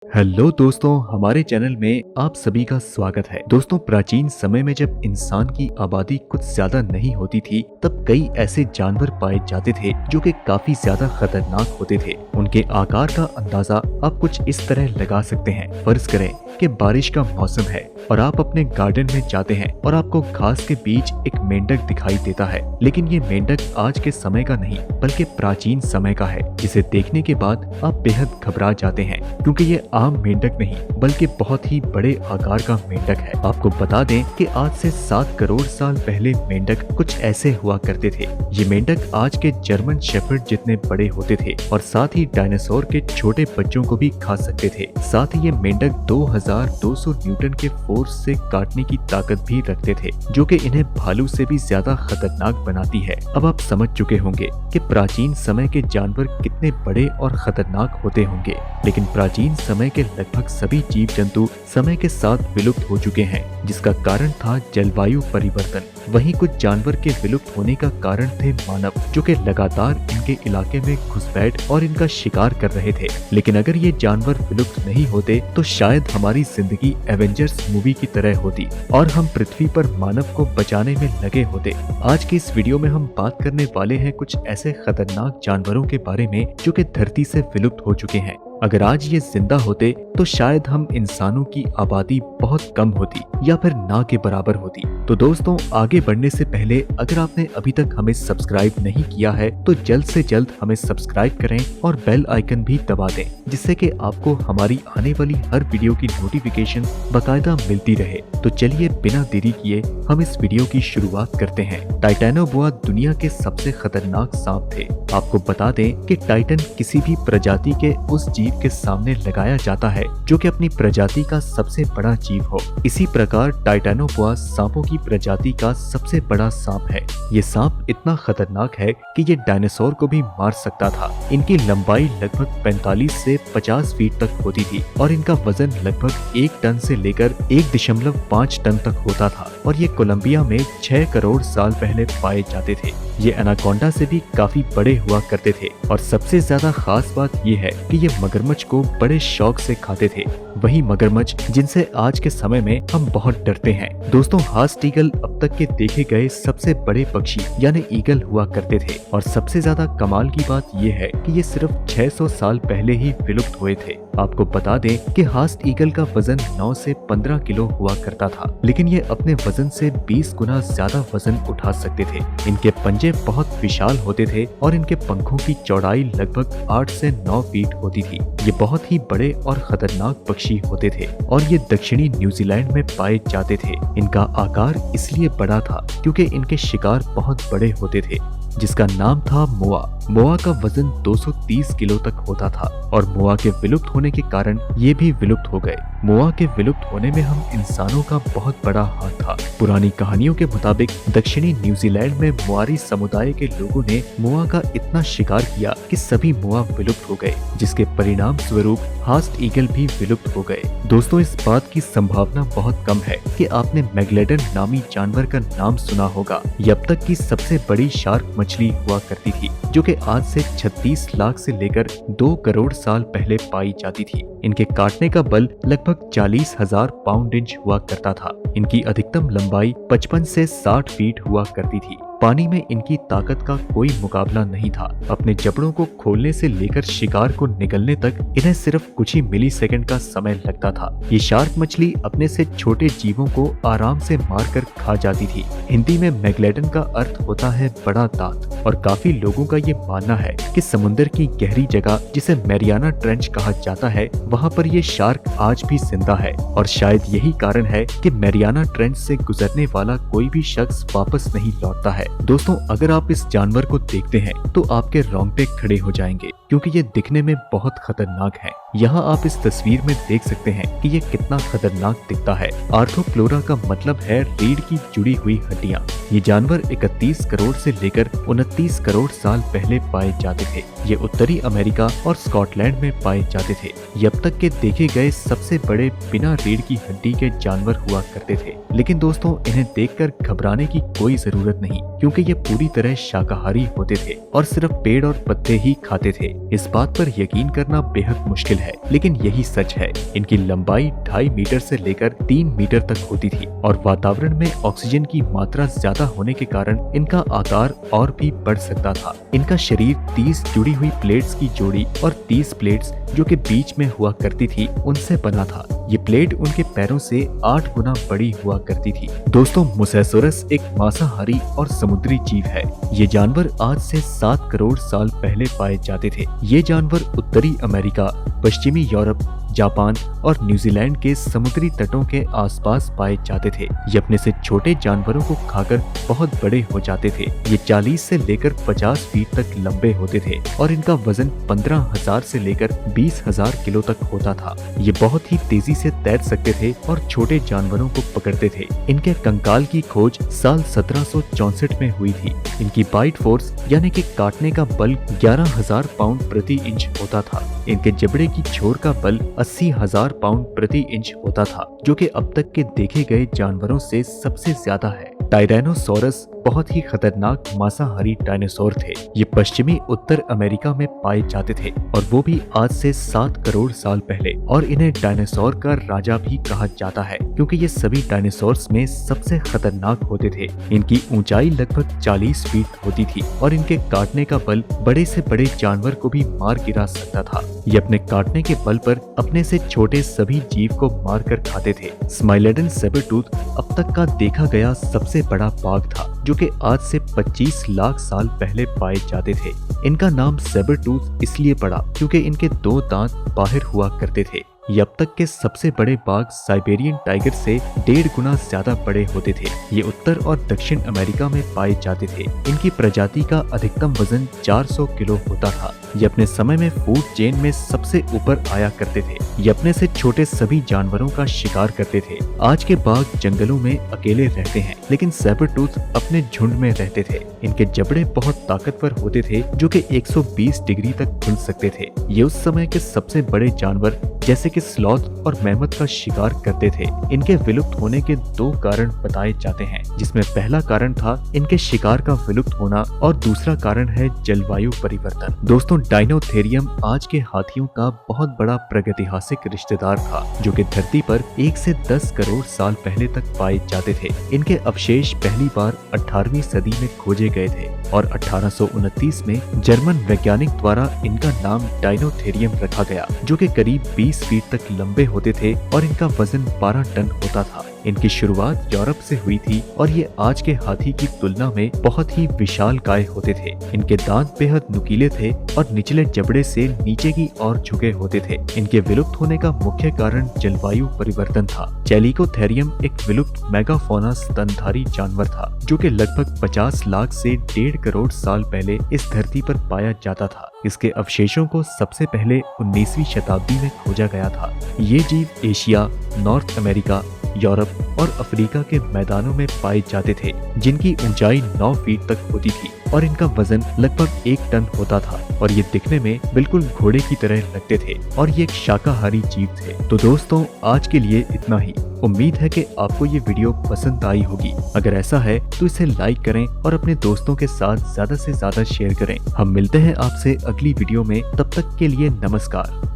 Hello दोस्तों, हमारे channel में आप सभी का स्वागत है। दोस्तों, प्राचीन समय में जब इंसान की आबादी कुछ ज्यादा नहीं होती थी, तब कई ऐसे जानवर पाए जाते थे जो कि काफी ज्यादा खतरनाक होते थे। उनके आकार का अंदाजा आप कुछ इस तरह लगा सकते हैं। फर्ज करें कि बारिश का मौसम है और आप अपने गार्डन में जाते हैं और आपको घास के बीच एक मेंढक दिखाई देता है। लेकिन ये मेंढक आज के समय का नहीं बल्कि प्राचीन समय का है, जिसे देखने के बाद आप बेहद घबरा जाते हैं, क्योंकि ये आम मेंढक नहीं बल्कि बहुत ही बड़े आकार का मेंढक है। आपको बता दें कि आज से 7 करोड़ साल पहले मेंढक कुछ ऐसे हुआ करते थे। ये मेंढक आज के जर्मन शेफर्ड जितने बड़े होते थे और साथ ही डायनासोर के छोटे बच्चों को भी खा सकते थे। साथ ही ये मेंढक 2200 न्यूटन के फोर्स से काटने की ताकत भी रखते थे, जो कि इन्हें भालू से भी ज्यादा खतरनाक बनाती है। अब आप समझ चुके होंगे कि प्राचीन समय के जानवर कितने बड़े और खतरनाक होते होंगे। लेकिन प्राचीन समय के लगभग सभी जीव जंतु समय के साथ विलुप्त हो चुके हैं, जिसका कारण था जलवायु परिवर्तन। वहीं कुछ जानवर के विलुप्त होने का कारण थे मानव, जो कि लगातार इनके इलाके में घुसपैठ और इनका शिकार कर रहे थे। लेकिन अगर ये जानवर विलुप्त नहीं होते तो शायद हमारी जिंदगी एवेंजर्स मूवी की तरह होती और हम पृथ्वी पर मानव को बचाने में लगे होते। आज की इस वीडियो में हम बात करने वाले हैं कुछ ऐसे खतरनाक जानवरों के बारे में जो कि धरती से विलुप्त हो चुके हैं। अगर आज ये जिंदा होते तो शायद हम इंसानों की आबादी बहुत कम होती या फिर ना के बराबर होती। तो दोस्तों, आगे बढ़ने से पहले अगर आपने अभी तक हमें सब्सक्राइब नहीं किया है तो जल्द से जल्द हमें सब्सक्राइब करें और बेल आइकन भी दबा दें, जिससे कि आपको हमारी आने वाली हर वीडियो की नोटिफिकेशन बाकायदा मिलती रहे। तो चलिए बिना देरी किए हम इस वीडियो की शुरुआत करते हैं। टाइटैनोबोआ दुनिया के सबसे खतरनाक सांप थे। आपको बता दें कि टाइटन किसी भी प्रजाति के उस जीव के सामने लगाया जाता है जो कि अपनी प्रजाति का सबसे बड़ा जीव हो। इसी प्रकार टाइटैनोबोआ सांपों की प्रजाति का सबसे बड़ा सांप है। ये सांप इतना खतरनाक है कि ये डायनासोर को भी मार सकता था। इनकी लंबाई लगभग 45 से 50 फीट तक होती थी और इनका वजन लगभग 1 टन से लेकर 1.5 टन तक होता था और ये कोलंबिया में 6 करोड़ साल पहले पाए जाते थे। ये एनाकोंडा से भी काफी बड़े हुआ करते थे और सबसे ज्यादा खास बात ये है कि ये मगरमच्छ को बड़े शौक से खाते थे। वही मगरमच्छ जिनसे आज के समय में हम बहुत डरते हैं। दोस्तों, हास्ट ईगल अब तक के देखे गए सबसे बड़े पक्षी यानी ईगल हुआ करते थे और सबसे ज्यादा कमाल की बात ये है कि ये सिर्फ 600 साल पहले ही विलुप्त हुए थे। आपको बता दें कि हास्ट ईगल का वजन 9 से 15 किलो हुआ करता था, लेकिन ये अपने वजन से 20 गुना ज्यादा वजन उठा सकते थे। इनके पंजे बहुत विशाल होते थे और इनके पंखों की चौड़ाई लगभग 8 से 9 फीट होती थी। ये बहुत ही बड़े और खतरनाक पक्षी होते थे और ये दक्षिणी न्यूजीलैंड में पाए जाते थे। इनका आकार इसलिए बड़ा था क्योंकि इनके शिकार बहुत बड़े होते थे, जिसका नाम था मोआ। मोआ का वजन 230 किलो तक होता था और मोआ के विलुप्त होने के कारण ये भी विलुप्त हो गए। मोआ के विलुप्त होने में हम इंसानों का बहुत बड़ा हाथ था। पुरानी कहानियों के मुताबिक दक्षिणी न्यूजीलैंड में मोआरी समुदाय के लोगों ने मोआ का इतना शिकार किया कि सभी मोआ विलुप्त हो गए, जिसके परिणाम स्वरूप हास्ट ईगल भी विलुप्त हो गए। दोस्तों, इस बात की संभावना बहुत कम है कि आपने मेगलेडन नामी जानवर का नाम सुना होगा। ये अब तक की सबसे बड़ी शार्क मछली हुआ करती थी, जो कि आज से 36 लाख से लेकर 2 करोड़ साल पहले पाई जाती थी। इनके काटने का बल लगभग 40,000 पाउंड इंच हुआ करता था। इनकी अधिकतम लंबाई 55 से 60 फीट हुआ करती थी। पानी में इनकी ताकत का कोई मुकाबला नहीं था। अपने जबड़ों को खोलने से लेकर शिकार को निगलने तक इन्हें सिर्फ कुछ ही मिलीसेकंड का समय लगता था। ये शार्क मछली अपने से छोटे जीवों को आराम से मारकर खा जाती थी। हिंदी में मेगलेडन का अर्थ होता है बड़ा दांत और काफी लोगों का ये मानना है कि समुद्र की गहरी जगह जिसे मैरियाना ट्रेंच कहा जाता है, वहाँ पर ये शार्क आज भी जिंदा है और शायद यही कारण है कि मैरियाना ट्रेंच से गुजरने वाला कोई भी शख्स वापस नहीं लौटता है। दोस्तों, अगर आप इस जानवर को देखते हैं तो आपके रोंगटे खड़े हो जाएंगे, क्योंकि ये दिखने में बहुत खतरनाक है। यहाँ आप इस तस्वीर में देख सकते हैं कि ये कितना खतरनाक दिखता है। आर्थोप्लोरा का मतलब है रीढ़ की जुड़ी हुई हड्डियाँ। ये जानवर 31 करोड़ से लेकर 29 करोड़ साल पहले पाए जाते थे। ये उत्तरी अमेरिका और स्कॉटलैंड में पाए जाते थे। ये अब तक के देखे गए सबसे बड़े बिना रीढ़ की हड्डी के जानवर हुआ करते थे। लेकिन दोस्तों, इन्हें देखकर घबराने की कोई जरूरत नहीं, क्योंकि ये पूरी तरह शाकाहारी होते थे और सिर्फ पेड़ और पत्ते ही खाते थे। इस बात पर यकीन करना बेहद मुश्किल है, लेकिन यही सच है। इनकी लंबाई 2.5 मीटर से लेकर 3 मीटर तक होती थी और वातावरण में ऑक्सीजन की मात्रा ज्यादा होने के कारण इनका आकार और भी बढ़ सकता था। इनका शरीर 30 जुड़ी हुई प्लेट्स की जोड़ी और 30 प्लेट्स जो कि बीच में हुआ करती थी उनसे बना था। ये प्लेट उनके पैरों से 8 गुना बड़ी हुआ करती थी। दोस्तों, मोसैसोरस एक मांसाहारी और समुद्री जीव है। ये जानवर आज से 7 करोड़ साल पहले पाए जाते थे। ये जानवर उत्तरी अमेरिका, पश्चिमी यूरोप, जापान और न्यूजीलैंड के समुद्री तटों के आसपास पाए जाते थे। ये अपने से छोटे जानवरों को खाकर बहुत बड़े हो जाते थे। ये 40 से लेकर 50 फीट तक लंबे होते थे और इनका वजन 15,000 से लेकर 20,000 किलो तक होता था। ये बहुत ही तेजी से तैर सकते थे और छोटे जानवरों को पकड़ते थे। इनके कंकाल की खोज साल 1764 में हुई थी। इनकी बाइट फोर्स यानी कि काटने का बल 11,000 पाउंड प्रति इंच होता था। इनके जबड़े की छोर का बल 80,000 पाउंड प्रति इंच होता था, जो कि अब तक के देखे गए जानवरों से सबसे ज्यादा है। टायरेनोसोरस बहुत ही खतरनाक मांसाहारी डायनासोर थे। ये पश्चिमी उत्तर अमेरिका में पाए जाते थे और वो भी आज से 7 करोड़ साल पहले। और इन्हें डायनासोर का राजा भी कहा जाता है क्योंकि ये सभी डायनासोर्स में सबसे खतरनाक होते थे। इनकी ऊंचाई लगभग 40 फीट होती थी और इनके काटने का बल बड़े से बड़े जानवर को भी मार गिरा सकता था। ये अपने काटने के बल पर अपने से छोटे सभी जीव को मार कर खाते थे। स्माइलोडन सेबरटूथ अब तक का देखा गया सबसे बड़ा बाघ था, जो कि आज से 25 लाख साल पहले पाए जाते थे। इनका नाम सेबरटूथ इसलिए पड़ा क्योंकि इनके 2 दांत बाहर हुआ करते थे। ये अब तक के सबसे बड़े बाघ साइबेरियन टाइगर से 1.5 गुना ज्यादा बड़े होते थे। ये उत्तर और दक्षिण अमेरिका में पाए जाते थे। इनकी प्रजाति का अधिकतम वजन 400 किलो होता था। ये अपने समय में फूड चेन में सबसे ऊपर आया करते थे। ये अपने से छोटे सभी जानवरों का शिकार करते थे। आज के बाघ जंगलों में अकेले रहते हैं, लेकिन सेबरटूथ अपने झुंड में रहते थे। इनके जबड़े बहुत ताकतवर होते थे, जो कि 120 डिग्री तक खुल सकते थे। ये उस समय के सबसे बड़े जानवर जैसे कि स्लॉथ और मैमथ का शिकार करते थे। इनके विलुप्त होने के 2 कारण बताए जाते हैं, जिसमें पहला कारण था इनके शिकार का विलुप्त होना और दूसरा कारण है जलवायु परिवर्तन। दोस्तों, डायनोथेरियम आज के हाथियों का बहुत बड़ा प्रागैतिहासिक रिश्तेदार था, जो कि धरती पर 1 से 10 करोड़ साल पहले तक पाए जाते थे। इनके अवशेष पहली बार 18वीं सदी में खोजे गए थे और 1829 में जर्मन वैज्ञानिक द्वारा इनका नाम डायनोथेरियम रखा गया, जो कि करीब 20 फीट तक लंबे होते थे और इनका वजन 12 टन होता था। इनकी शुरुआत यूरोप से हुई थी और ये आज के हाथी की तुलना में बहुत ही विशालकाय होते थे। इनके दांत बेहद नुकीले थे और निचले जबड़े से नीचे की ओर झुके होते थे। इनके विलुप्त होने का मुख्य कारण जलवायु परिवर्तन था। चेलिकोथेरियम एक विलुप्त मेगाफोना स्तनधारी जानवर था, जो कि लगभग 50 लाख से 1.5 करोड़ साल पहले इस धरती पर पाया जाता था। इसके अवशेषों को सबसे पहले 19वीं शताब्दी में खोजा गया था। ये जीव एशिया, नॉर्थ अमेरिका, यूरोप और अफ्रीका के मैदानों में पाए जाते थे, जिनकी ऊंचाई 9 फीट तक होती थी और इनका वजन लगभग 1 टन होता था और ये दिखने में बिल्कुल घोड़े की तरह लगते थे और ये एक शाकाहारी जीव थे। तो दोस्तों, आज के लिए इतना ही। उम्मीद है कि आपको ये वीडियो पसंद आई होगी। अगर ऐसा है तो इसे लाइक करें और अपने दोस्तों के साथ ज्यादा से ज्यादा शेयर करें। हम मिलते हैं आपसे अगली वीडियो में, तब तक के लिए नमस्कार।